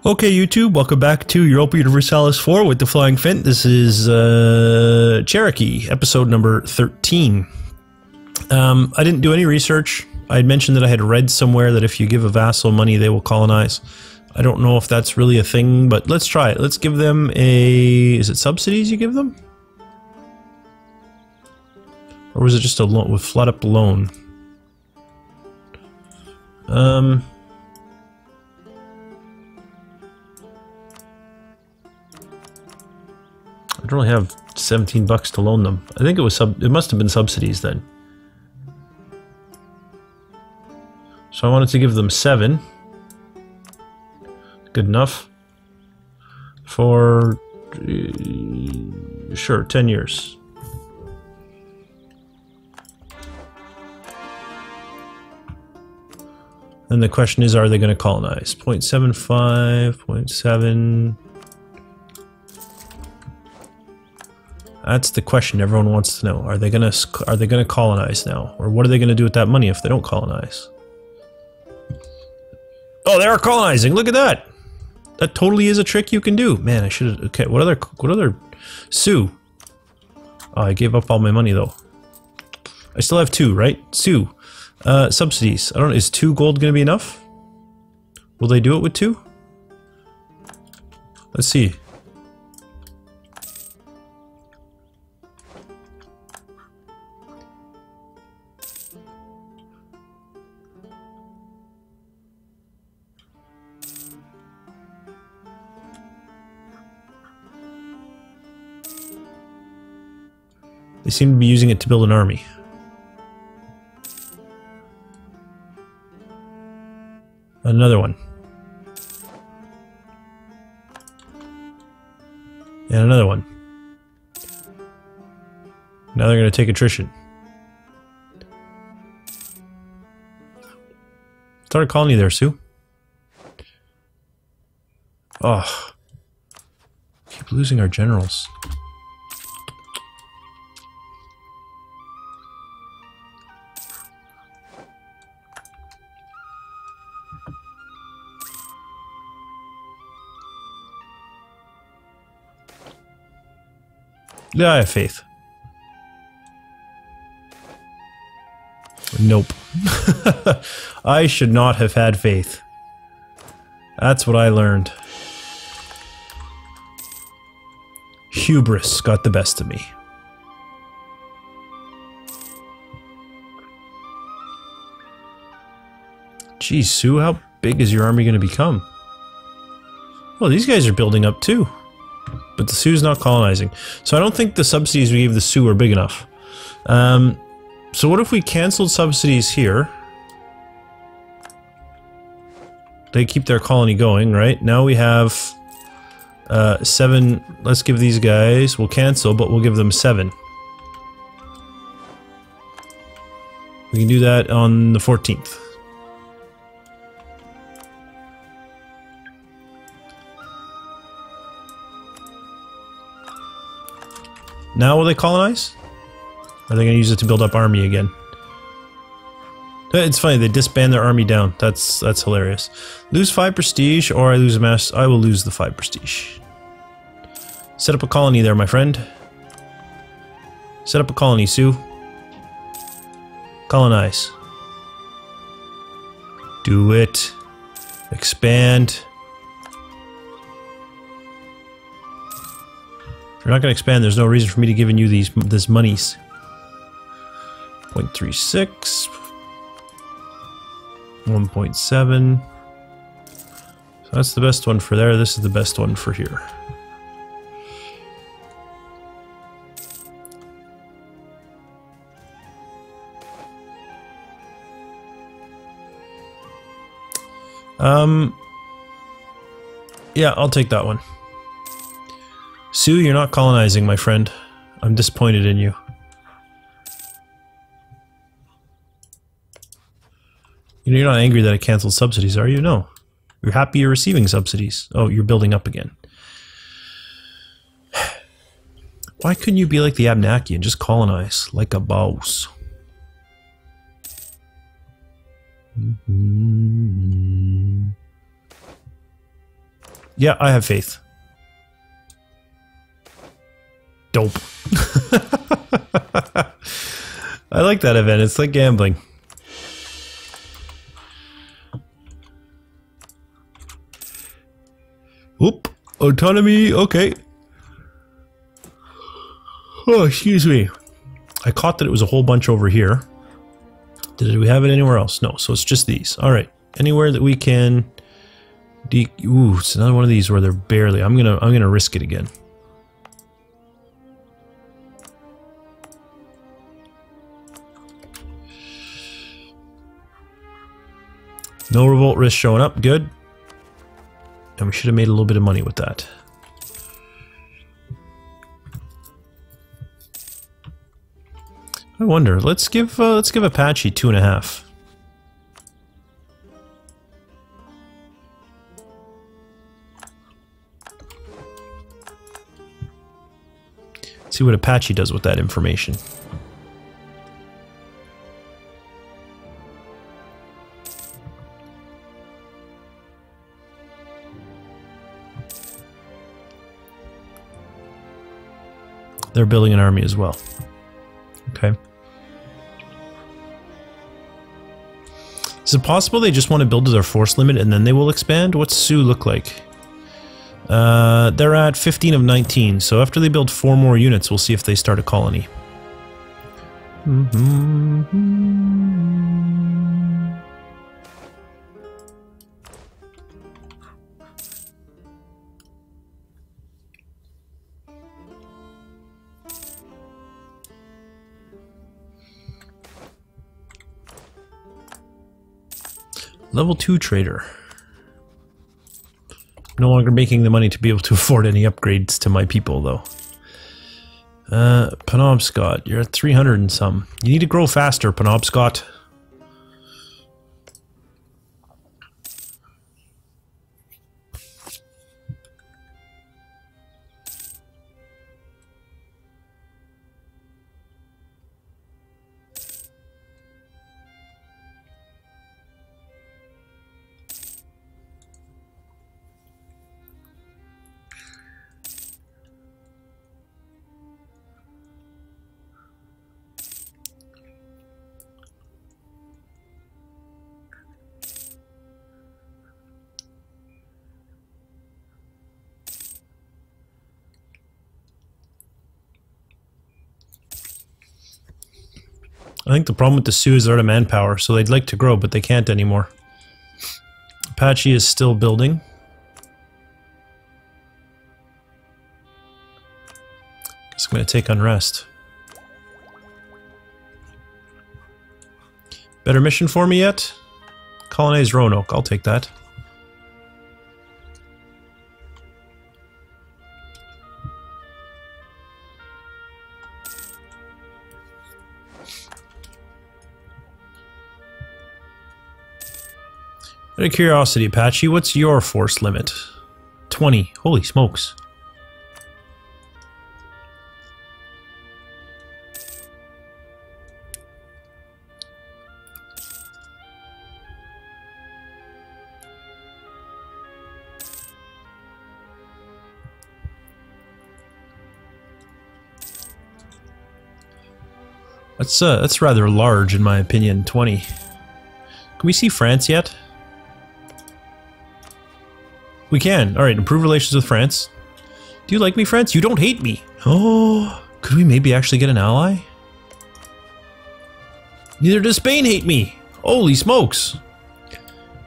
Okay, YouTube, welcome back to Europa Universalis 4 with the Flying Phent. This is Cherokee, episode number 13. I didn't do any research. I had mentioned that I had read somewhere that if you give a vassal money, they will colonize. I don't know if that's really a thing, but let's try it. Let's give them a... Is it subsidies you give them? Or was it just a loan, with flat up loan? I don't really have 17 bucks to loan them. I think it was it must have been subsidies then. So I wanted to give them 7. Good enough. For sure, 10 years. And the question is, are they going to colonize? 0.75, 0.7. That's the question everyone wants to know. Are they gonna colonize now? Or what are they gonna do with that money if they don't colonize? Oh, they are colonizing! Look at that! That totally is a trick you can do. Man, I should have... Okay, what other... Sue. Oh, I gave up all my money though. I still have 2, right? Sue. Subsidies. I don't know, is 2 gold gonna be enough? Will they do it with 2? Let's see. They seem to be using it to build an army. Another one. And another one. Now they're going to take attrition. Start a colony there, Sue. Oh. Keep losing our generals. Yeah, I have faith. Nope. I should not have had faith. That's what I learned. Hubris got the best of me. Geez, Sue, how big is your army going to become? Well, these guys are building up too. But the Sioux's not colonizing. So I don't think the subsidies we gave the Sioux are big enough. So what if we canceled subsidies here? They keep their colony going, right? Now we have 7. Let's give these guys... We'll cancel, but we'll give them 7. We can do that on the 14th. Now will they colonize? Or are they going to use it to build up army again? It's funny, they disband their army down. That's hilarious. Lose 5 prestige, or I lose a mass. I will lose the 5 prestige. Set up a colony there, my friend. Set up a colony, Sue. Colonize. Do it. Expand. If you're not going to expand, there's no reason for me to giving you this monies. 0.36. 1.7. So that's the best one for there. This is the best one for here. Yeah, I'll take that one. Sue, you're not colonizing, my friend. I'm disappointed in you. You're not angry that I canceled subsidies, are you? No. You're happy you're receiving subsidies. Oh, you're building up again. Why couldn't you be like the Abenaki and just colonize like a boss? Yeah, I have faith. Dope. I like that event. It's like gambling. Oop. Autonomy. Okay. Oh, excuse me. I caught that it was a whole bunch over here. Did we have it anywhere else? No, so it's just these. Alright. Anywhere that we can... Ooh, it's another one of these where they're barely... I'm gonna risk it again. No revolt risk showing up. Good. And we should have made a little bit of money with that. I wonder. Let's give Apache 2.5. See what Apache does with that information. They're building an army as well. Okay. Is it possible they just want to build to their force limit and then they will expand? What's Sioux look like? They're at 15 of 19, so after they build 4 more units, we'll see if they start a colony. Level 2 trader. No longer making the money to be able to afford any upgrades to my people, though. Penobscot, you're at 300 and some. You need to grow faster, Penobscot. I think the problem with the Sioux is they're out of manpower, so they'd like to grow, but they can't anymore. Apache is still building. Guess I'm going to take unrest. Better mission for me yet? Colonize Roanoke, I'll take that. Out of curiosity, Apache, what's your force limit? 20. Holy smokes. That's rather large in my opinion, 20. Can we see France yet? We can. Alright, improve relations with France. Do you like me, France? You don't hate me! Oh, could we maybe actually get an ally? Neither does Spain hate me! Holy smokes!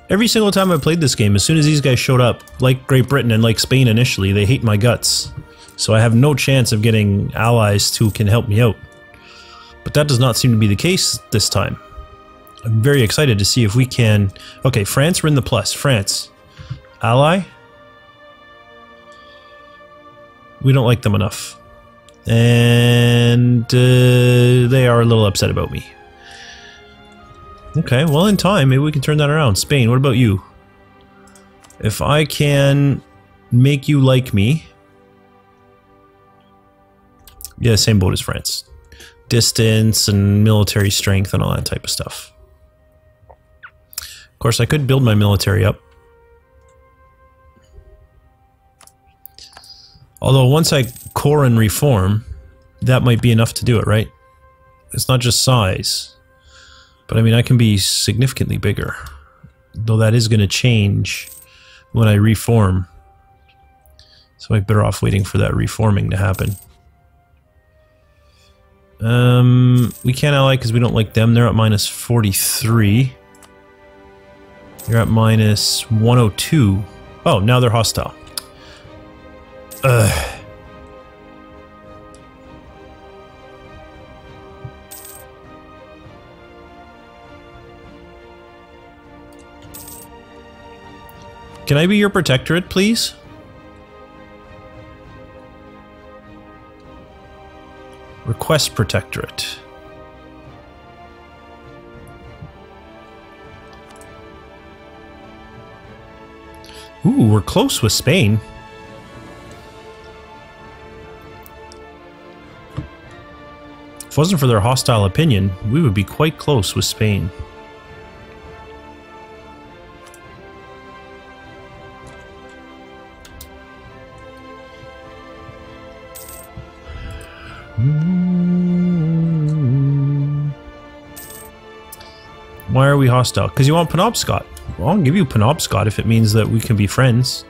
Every single time I played this game, as soon as these guys showed up, like Great Britain and like Spain initially, they hate my guts. So I have no chance of getting allies who can help me out. But that does not seem to be the case this time. I'm very excited to see if we can... Okay, France, we're in the plus. France. Ally? We don't like them enough. And they are a little upset about me. Okay, well in time, maybe we can turn that around. Spain, what about you? If I can make you like me... Yeah, same boat as France. Distance and military strength and all that type of stuff. Of course, I could build my military up. Although once I core and reform, that might be enough to do it, right? It's not just size. But I mean, I can be significantly bigger. Though that is going to change when I reform. So I'm better off waiting for that reforming to happen. We can't ally because we don't like them. They're at minus 43. You're at minus 102. Oh, now they're hostile. Can I be your protectorate, please? Request protectorate. Ooh, we're close with Spain. If it wasn't for their hostile opinion, we would be quite close with Spain. Why are we hostile? Because you want Penobscot. Well, I'll give you Penobscot if it means that we can be friends.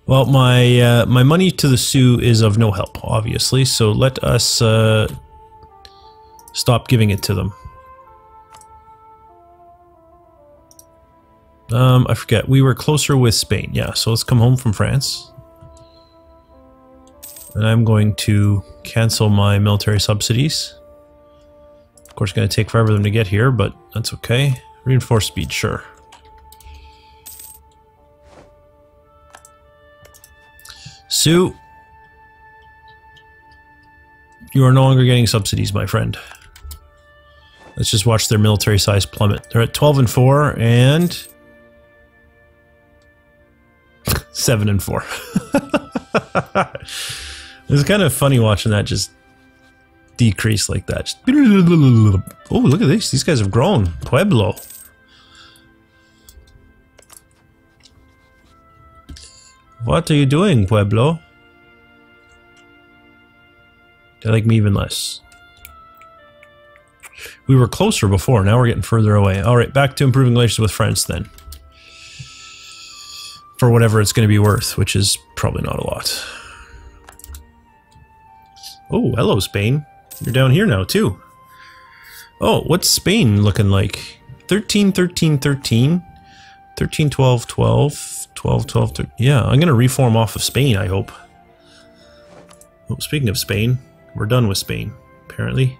Well, my money to the Sioux is of no help, obviously, so let us stop giving it to them. I forget. We were closer with Spain. Yeah, so let's come home from France. And I'm going to cancel my military subsidies. Of course, it's going to take forever for them to get here, but that's okay. Reinforce speed, sure. Sioux, you are no longer getting subsidies, my friend. Let's just watch their military size plummet. They're at 12 and 4 and 7 and 4. It's kind of funny watching that just decrease like that. Just oh, look at this. These guys have grown. Pueblo. What are you doing, Pueblo? They like me even less. We were closer before, now we're getting further away. Alright, back to improving relations with France then. For whatever it's going to be worth, which is probably not a lot. Oh, hello Spain. You're down here now too. Oh, what's Spain looking like? 13, 13, 13. 13, 12, 12. 12, 12, 13. Yeah, I'm going to reform off of Spain, I hope. Oh, speaking of Spain, we're done with Spain, apparently.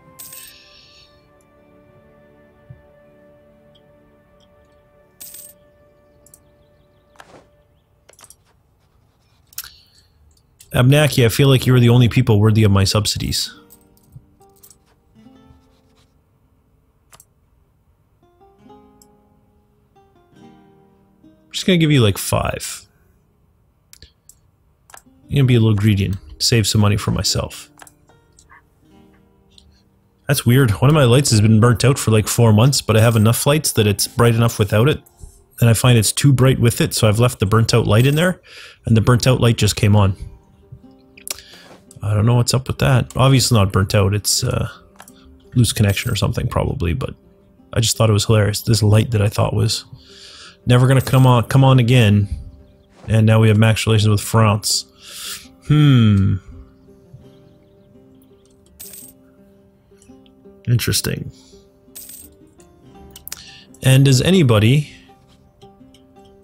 Abnaki, I feel like you're the only people worthy of my subsidies. I'm just gonna give you like 5. I'm gonna be a little greedy and save some money for myself. That's weird. One of my lights has been burnt out for like 4 months, but I have enough lights that it's bright enough without it. And I find it's too bright with it, so I've left the burnt out light in there, and the burnt out light just came on. I don't know what's up with that. Obviously not burnt out, it's loose connection or something probably, but I just thought it was hilarious. This light that I thought was never gonna come on again, and now we have max relations with France. Interesting. And does anybody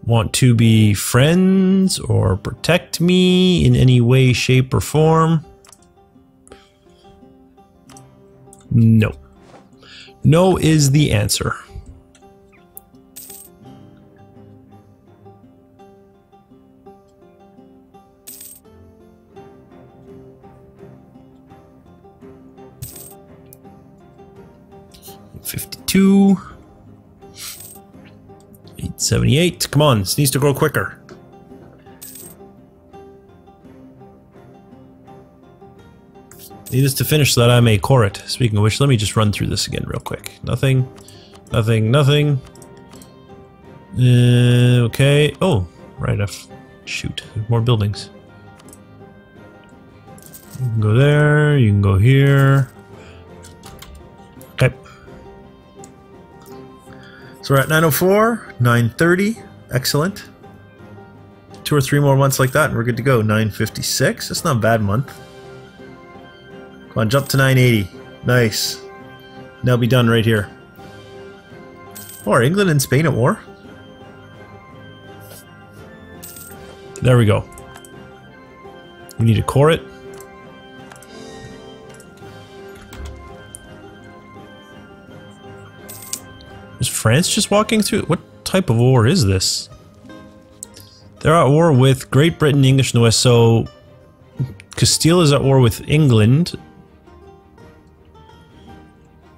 want to be friends or protect me in any way, shape, or form? No. No is the answer. $52. 878. Come on, this needs to grow quicker. Need this to finish so that I may core it. Speaking of which, let me just run through this again real quick. Nothing. Nothing. Nothing. Okay. Oh, right. Shoot. More buildings. You can go there. You can go here. Okay. So we're at 904, 930. Excellent. 2 or 3 more months like that and we're good to go. 956. That's not a bad month. Come on, jump to 980. Nice. Now be done right here. Oh, are England and Spain at war? There we go. We need to core it. Is France just walking through? What type of war is this? They're at war with Great Britain, English, and the West. So Castile is at war with England,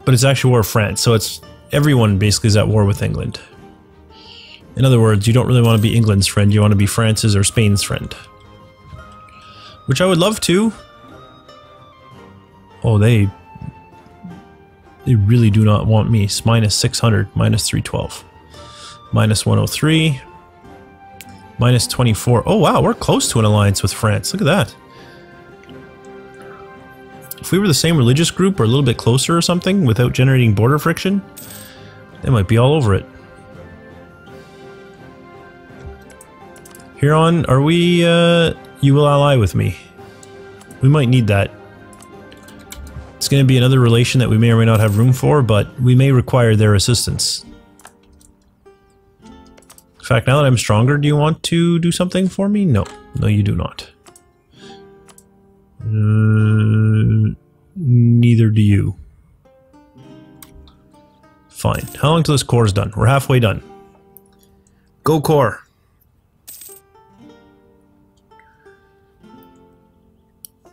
but it's actually war with France. So it's everyone basically is at war with England. In other words, you don't really want to be England's friend. You want to be France's or Spain's friend, which I would love to. Oh, they really do not want me. It's minus 600, minus 312, minus 103. Minus 24. Oh wow, we're close to an alliance with France. Look at that. If we were the same religious group or a little bit closer or something without generating border friction, they might be all over it. Huron, are we, you will ally with me. We might need that. It's going to be another relation that we may or may not have room for, but we may require their assistance. In fact, now that I'm stronger, do you want to do something for me? No. No, you do not. Neither do you. Fine. How long till this core is done? We're halfway done. Go core.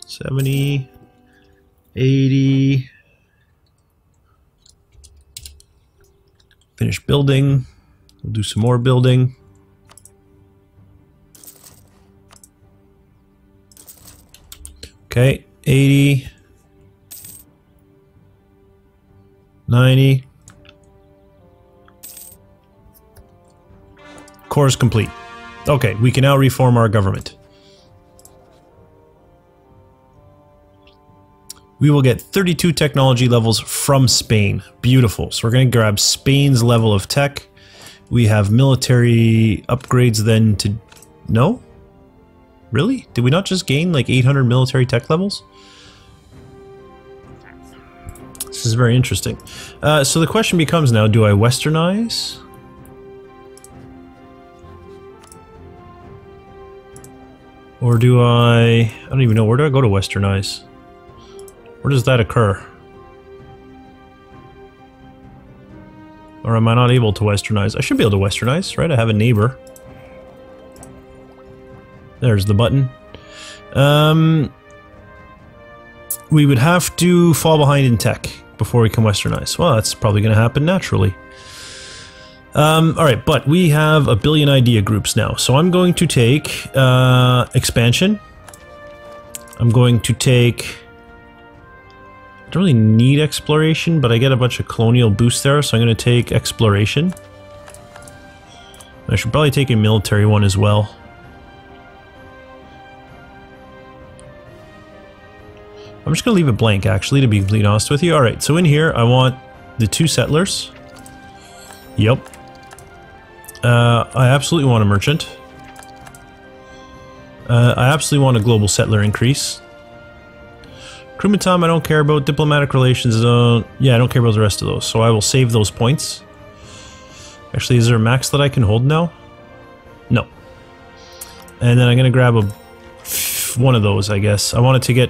$70, $80. Finish building. We'll do some more building. Okay, 80, 90. Core is complete. Okay, we can now reform our government. We will get 32 technology levels from Spain. Beautiful. So we're going to grab Spain's level of tech. We have military upgrades then to... No? Really? Did we not just gain like 800 military tech levels? This is very interesting. So the question becomes now, do I westernize? Or do I don't even know, where do I go to westernize? Where does that occur? Or am I not able to westernize? I should be able to westernize, right? I have a neighbor. There's the button. We would have to fall behind in tech before we can westernize. Well, that's probably going to happen naturally. Alright, but we have a billion idea groups now. So I'm going to take expansion. I'm going to take... I don't really need exploration, but I get a bunch of colonial boosts there, so I'm going to take exploration. I should probably take a military one as well. I'm just going to leave it blank, actually, to be completely honest with you. Alright, so in here, I want the 2 settlers. Yep. I absolutely want a merchant. I absolutely want a global settler increase. Crewman Tom, I don't care about. Diplomatic relations, yeah, I don't care about the rest of those, so I will save those points. Actually, is there a max that I can hold now? No. And then I'm going to grab one of those, I guess. I want it to get,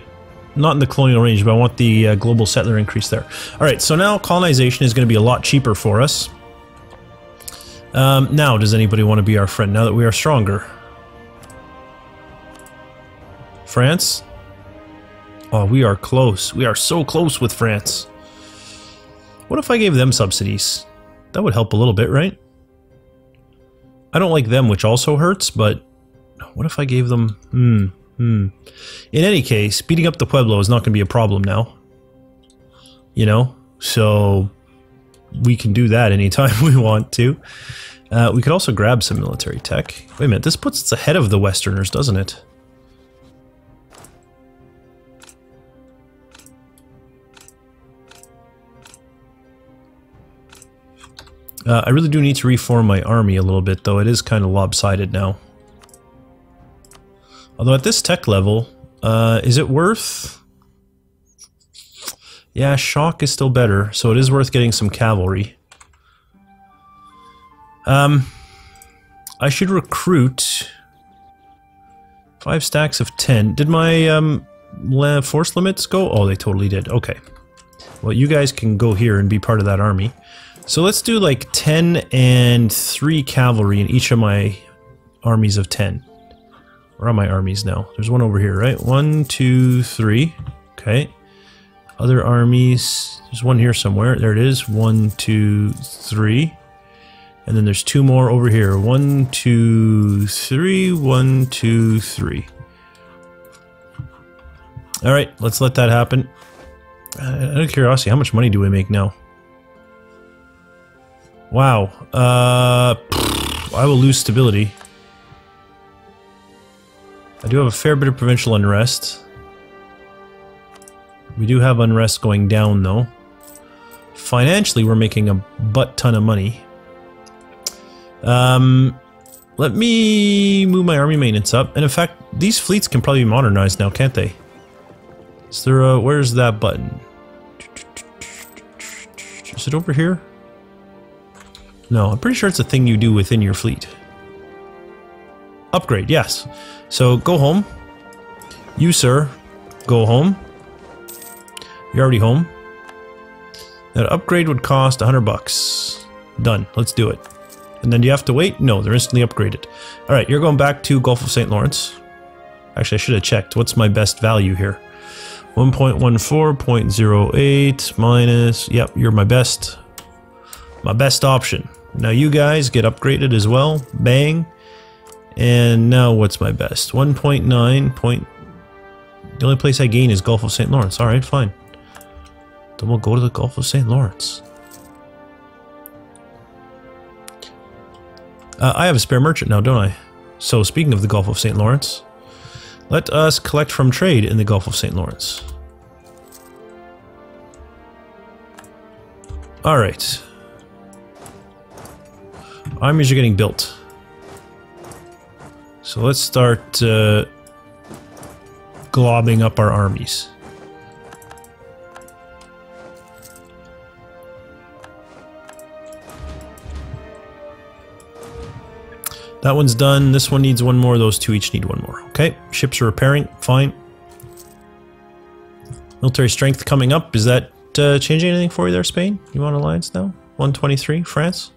not in the colonial range, but I want the global settler increase there. Alright, so now colonization is going to be a lot cheaper for us. Now, does anybody want to be our friend now that we are stronger? France? Oh, we are close. We are so close with France. What if I gave them subsidies? That would help a little bit, right? I don't like them, which also hurts, but what if I gave them... In any case, beating up the Pueblo is not going to be a problem now. You know? So we can do that anytime we want to. We could also grab some military tech. Wait a minute, this puts us ahead of the Westerners, doesn't it? I really do need to reform my army a little bit, though. It is kind of lopsided now. Although at this tech level, is it worth... Yeah, shock is still better, so it is worth getting some cavalry. I should recruit 5 stacks of 10. Did my force limits go? Oh, they totally did. Okay. Well, you guys can go here and be part of that army. So let's do like 10 and 3 cavalry in each of my armies of 10. Where are my armies now? There's one over here, right? 1, 2, 3. Okay. Other armies. There's one here somewhere. There it is. 1, 2, 3. And then there's 2 more over here. 1, 2, 3. 1, 2, 3. Alright, let's let that happen. Out of curiosity, how much money do we make now? Wow. I will lose stability. I do have a fair bit of provincial unrest. We do have unrest going down, though. Financially, we're making a butt-ton of money. Let me move my army maintenance up. And in fact, these fleets can probably be modernized now, can't they? Is there a... where's that button? Is it over here? No, I'm pretty sure it's a thing you do within your fleet. Upgrade, yes. So, go home. You, sir, go home. You're already home. That upgrade would cost 100 bucks. Done. Let's do it. And then do you have to wait? No, they're instantly upgraded. Alright, you're going back to Gulf of St. Lawrence. Actually, I should have checked. What's my best value here? 1.14, 0.08 minus... Yep, you're my best option. Now you guys get upgraded as well. Bang. And now what's my best? 1.9 point... The only place I gain is Gulf of St. Lawrence. Alright, fine. Then we'll go to the Gulf of St. Lawrence. I have a spare merchant now, don't I? So speaking of the Gulf of St. Lawrence, let us collect from trade in the Gulf of St. Lawrence. Alright. Armies are getting built. So let's start globbing up our armies. That one's done. This one needs one more. Those two each need one more. Okay, ships are repairing. Fine. Military strength coming up. Is that changing anything for you there, Spain? You want alliance now? 123. France?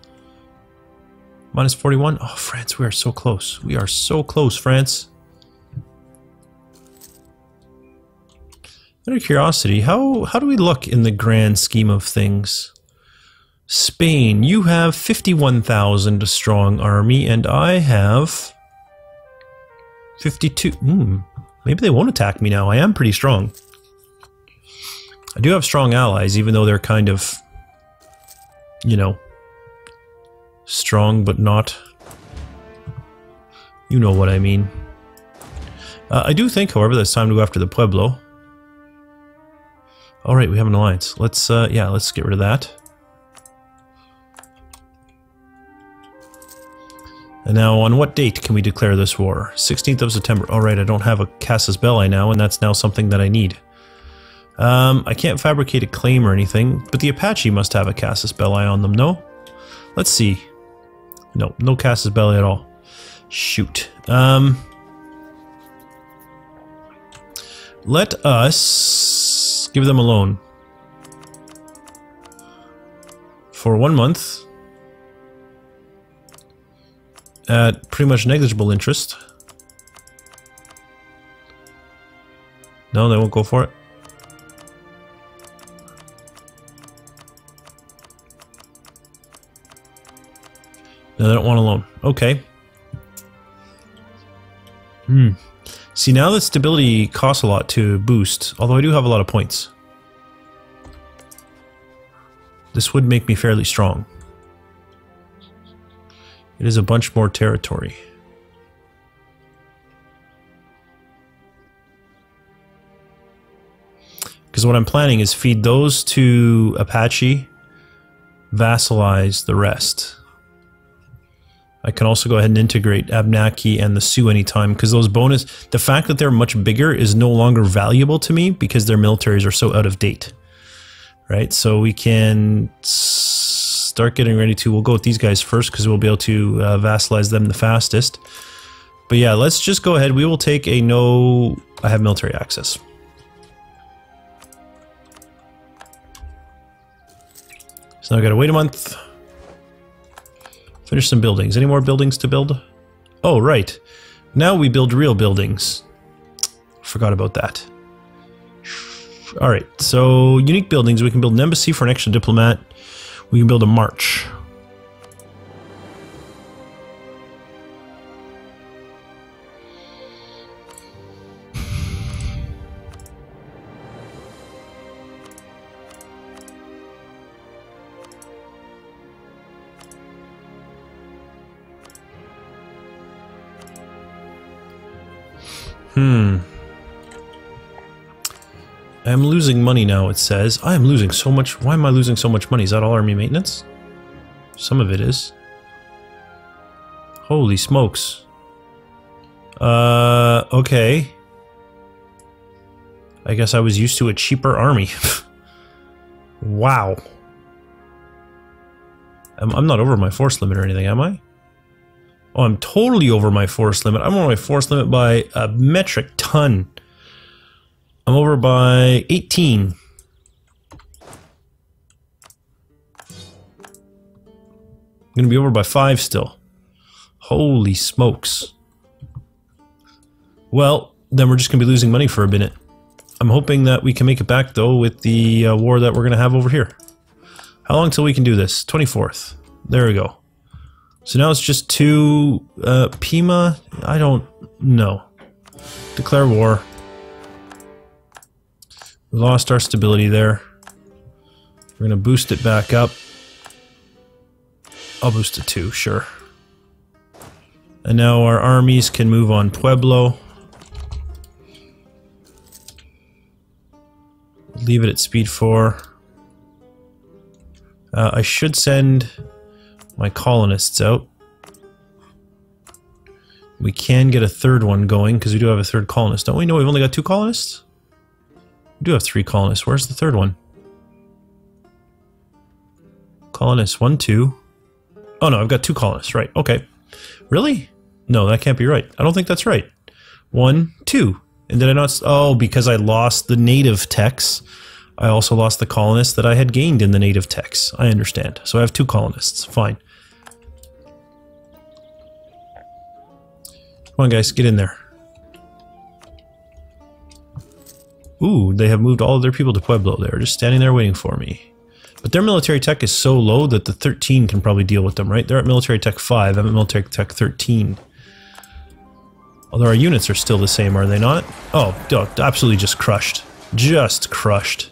Minus 41. Oh, France, we are so close. We are so close, France. Out of curiosity, how do we look in the grand scheme of things? Spain, you have 51,000 strong army, and I have 52. Maybe they won't attack me now. I am pretty strong. I do have strong allies, even though they're kind of, you know, strong but not. You know what I mean. I do think, however, that it's time to go after the Pueblo. Alright, we have an alliance. Let's, yeah, let's get rid of that. And now, on what date can we declare this war? 16th of September. Alright, I don't have a casus belli now, and that's now something that I need. I can't fabricate a claim or anything, but the Apache must have a casus belli on them, no? Let's see. No, no casus belli at all. Shoot. Let us give them a loan. For 1 month. At pretty much negligible interest. No, they won't go for it. No, they don't want a loan. Okay. See, now that stability costs a lot to boost, although I do have a lot of points. This would make me fairly strong. It is a bunch more territory. Because what I'm planning is feed those to Apache, vassalize the rest. I can also go ahead and integrate Abenaki and the Sioux anytime, because those bonus... The fact that they're much bigger is no longer valuable to me because their militaries are so out of date. Right, so we can start getting ready to... We'll go with these guys first because we'll be able to vassalize them the fastest. But yeah, let's just go ahead. We will take a no... I have military access. So now I gotta wait a month. Finish some buildings. Any more buildings to build? Oh, right. Now we build real buildings. Forgot about that. Alright, so unique buildings. We can build an embassy for an extra diplomat. We can build a march. I'm losing money now, it says. I am losing so much. Why am I losing so much money? Is that all army maintenance? Some of it is. Holy smokes. Okay. I guess I was used to a cheaper army. Wow. I'm not over my force limit or anything, am I? Oh, I'm totally over my force limit. I'm over my force limit by a metric ton. I'm over by 18. I'm going to be over by 5 still. Holy smokes. Well, then we're just going to be losing money for a minute. I'm hoping that we can make it back, though, with the war that we're going to have over here. How long till we can do this? 24th. There we go. So now it's just 2... Pima? I don't know. Declare war. We lost our stability there. We're going to boost it back up. I'll boost it 2, sure. And now our armies can move on Pueblo. Leave it at speed 4. I should send my colonists out. We can get a third one going because we do have a third colonist, don't we? No, we've only got 2 colonists? We do have 3 colonists. Where's the third one? Colonists 1, 2. Oh no, I've got 2 colonists, right. Okay. Really? No, that can't be right. I don't think that's right. 1, 2. And did I not... Oh, because I lost the native techs. I also lost the colonists that I had gained in the native techs. I understand. So I have 2 colonists. Fine. Come on, guys. Get in there. Ooh, they have moved all of their people to Pueblo. They're just standing there waiting for me. But their military tech is so low that the 13 can probably deal with them, right? They're at military tech 5. I'm at military tech 13. Although our units are still the same, are they not? Oh, absolutely just crushed. Just crushed.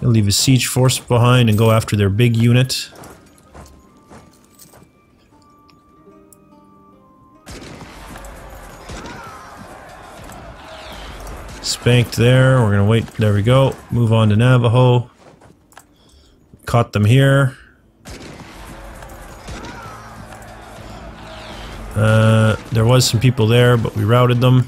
They'll leave a siege force behind and go after their big unit. Spanked there. We're gonna wait. There we go. Move on to Navajo. Caught them here. There was some people there, but we routed them.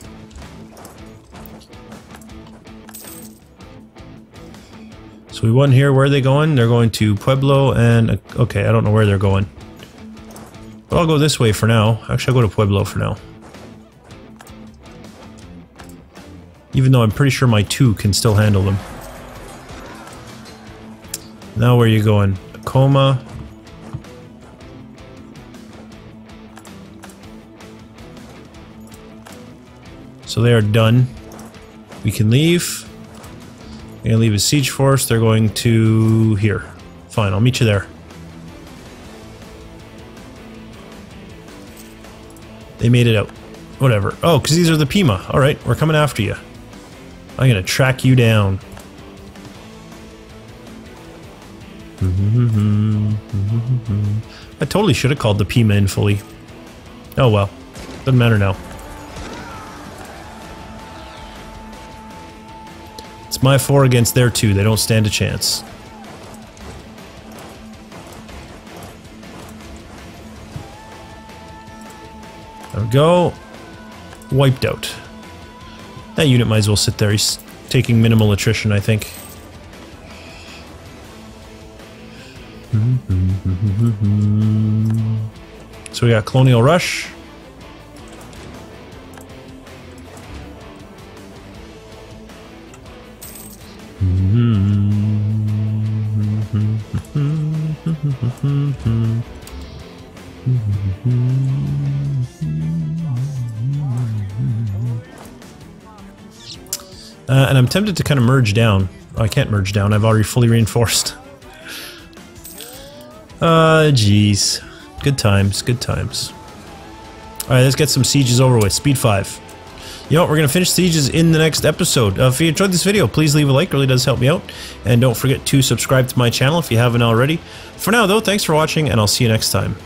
So we won here. Where are they going? They're going to Pueblo and... okay, I don't know where they're going. But I'll go this way for now. Actually, I'll go to Pueblo for now. Even though I'm pretty sure my 2 can still handle them. Now where are you going? Tacoma. So they are done. We can leave. They're gonna leave a siege force. They're going to here. Fine, I'll meet you there. They made it out. Whatever. Oh, because these are the Pima. Alright, we're coming after you. I'm gonna track you down. I totally should have called the Pima in fully. Oh well. Doesn't matter now. It's my 4 against their 2. They don't stand a chance. There we go. Wiped out. That unit might as well sit there. He's taking minimal attrition, I think. So we got Colonial Rush. And I'm tempted to kind of merge down. Oh, I can't merge down. I've already fully reinforced. Jeez. Good times, good times. Alright, let's get some sieges over with. Speed 5. You know what, we're going to finish sieges in the next episode. If you enjoyed this video, please leave a like. It really does help me out. And don't forget to subscribe to my channel if you haven't already. For now, though, thanks for watching, and I'll see you next time.